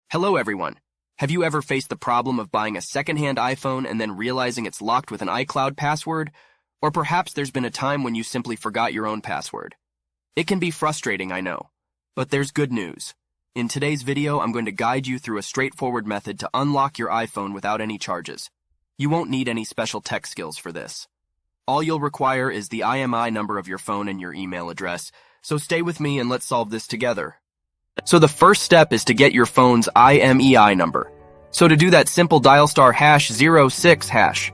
Hello everyone. Have you ever faced the problem of buying a secondhand iPhone and then realizing it's locked with an iCloud password? Or perhaps there's been a time when you simply forgot your own password. It can be frustrating, I know. But there's good news. In today's video, I'm going to guide you through a straightforward method to unlock your iPhone without any charges. You won't need any special tech skills for this. All you'll require is the IMEI number of your phone and your email address, so stay with me and let's solve this together. So the first step is to get your phone's IMEI number. So to do that, simple dial *06#.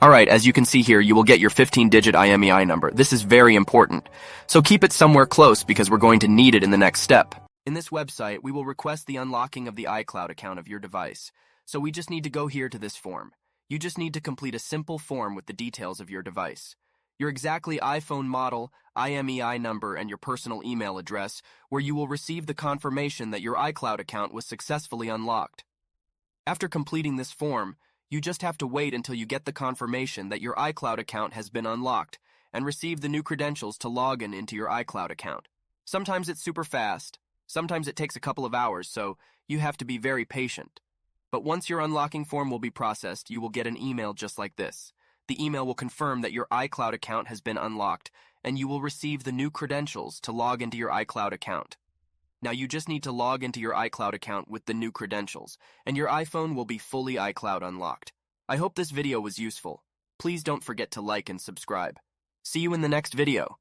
Alright, as you can see here, you will get your 15-digit IMEI number. This is very important. So keep it somewhere close because we're going to need it in the next step. In this website, we will request the unlocking of the iCloud account of your device. So we just need to go here to this form. You just need to complete a simple form with the details of your device. Your exactly iPhone model, IMEI number, and your personal email address, where you will receive the confirmation that your iCloud account was successfully unlocked. After completing this form, you just have to wait until you get the confirmation that your iCloud account has been unlocked and receive the new credentials to log into your iCloud account. Sometimes it's super fast, sometimes it takes a couple of hours, so you have to be very patient. But once your unlocking form will be processed, you will get an email just like this. The email will confirm that your iCloud account has been unlocked, and you will receive the new credentials to log into your iCloud account. Now you just need to log into your iCloud account with the new credentials, and your iPhone will be fully iCloud unlocked. I hope this video was useful. Please don't forget to like and subscribe. See you in the next video.